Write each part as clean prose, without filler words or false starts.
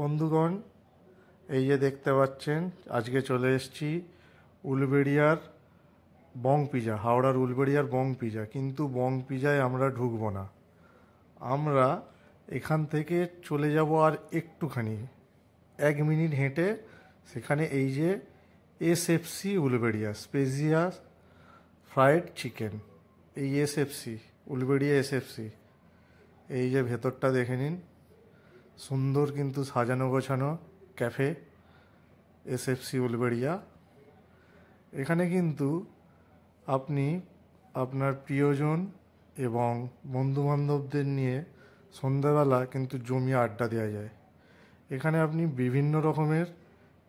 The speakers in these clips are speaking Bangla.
বন্ধুগণ, এই যে দেখতে পাচ্ছেন, আজকে চলে এসেছি উলুবেড়িয়ার বং পিজা, হাওড়ার উলুবেড়িয়ার বং পিজা। কিন্তু বং পিজায় আমরা ঢুকবো না, আমরা এখান থেকে চলে যাব আর একটুখানি 1 মিনিট হেঁটে। সেখানে এই যে SFC Uluberia special fried chicken, এই এসএফসি উলুবেড়িয়া এসএফসি, এই যে ভেতরটা দেখে নিন, সুন্দর কিন্তু সাজানো গোছানো ক্যাফে এসএফসি উলুবেড়িয়া। এখানে কিন্তু আপনি আপনার প্রিয়জন এবং বন্ধুবান্ধবদের নিয়ে সন্ধ্যাবেলা কিন্তু জমিয়ে আড্ডা দেওয়া যায়। এখানে আপনি বিভিন্ন রকমের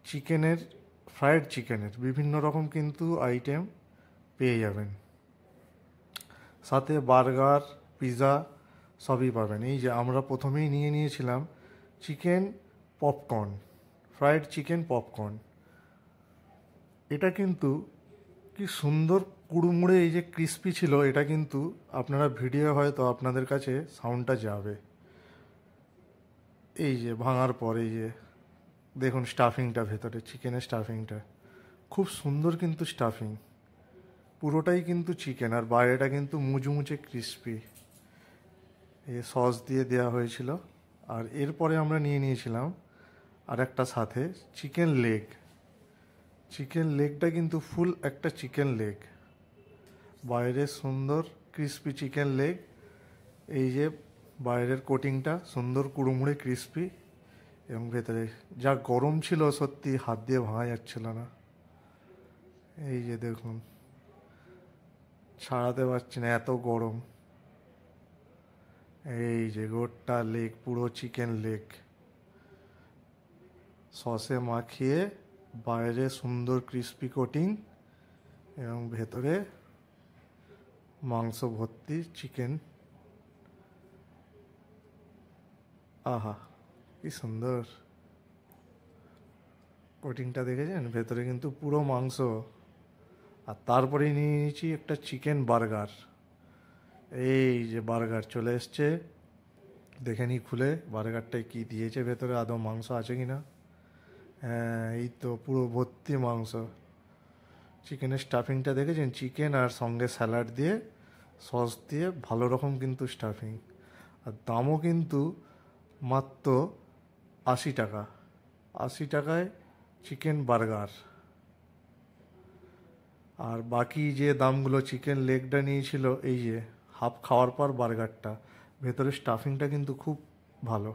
চিকেনের, ফ্রায়েড চিকেনের বিভিন্ন রকম কিন্তু আইটেম পেয়ে যাবেন, সাথে বার্গার, পিৎজা সবই পাবেন। এই যে আমরা প্রথমেই নিয়ে নিয়েছিলাম chicken popcorn, fried chicken popcorn. এটা কিন্তু কি সুন্দর কুড়মুড়ে, এই যে ক্রিস্পি ছিল, এটা কিন্তু আপনারা ভিডিও হয়তো আপনাদের কাছে সাউন্ডটা যাবে। এই যে ভাঙার পর এই যে দেখুন স্টাফিংটা, ভেতরে চিকেনের স্টাফিংটা খুব সুন্দর, কিন্তু স্টাফিং পুরোটাই কিন্তু চিকেন, আর বাইরেটা কিন্তু মুচমুচে ক্রিস্পি, এই সস দিয়ে দেওয়া হয়েছিল। আর এরপরে আমরা নিয়ে নিয়েছিলাম আর একটা সাথে চিকেন লেগ। চিকেন লেগটা কিন্তু ফুল একটা চিকেন লেগ, বাইরে সুন্দর ক্রিস্পি চিকেন লেগ। এই যে বাইরের কোটিংটা সুন্দর কুড়মুড়ে ক্রিস্পি, এবং ভেতরে যা গরম ছিল, সত্যি হাত দিয়ে ভাঙা যাচ্ছিল না। এই যে দেখুন, ছাড়াতে পারছি না, এত গরম। এই যে গোটা লেগ, পুরো চিকেন লেগ সসে মাখিয়ে, বাইরে সুন্দর ক্রিস্পি কোটিং এবং ভেতরে মাংস ভর্তি চিকেন। আহা, কি সুন্দর কোটিংটা দেখেছেন, ভেতরে কিন্তু পুরো মাংস। আর তারপরে নিয়ে নিয়েছি একটা চিকেন বার্গার। এই যে বার্গার চলে এসছে, দেখে নিই খুলে বার্গারটায় কি দিয়েছে ভেতরে, আদৌ মাংস আছে কি না। হ্যাঁ, এই তো পুরো ভর্তি মাংস। চিকেনের স্টাফিংটা দেখেছেন, চিকেন আর সঙ্গে স্যালাড দিয়ে, সস দিয়ে ভালো রকম কিন্তু স্টাফিং। আর দামও কিন্তু মাত্র 80 টাকা। 80 টাকায় চিকেন বার্গার। আর বাকি যে দামগুলো, চিকেন লেগটা নিয়েছিল, এই যে হাফ খাওয়ার পর বার্গারটা, ভেতরে স্টাফিংটা কিন্তু খুব ভালো।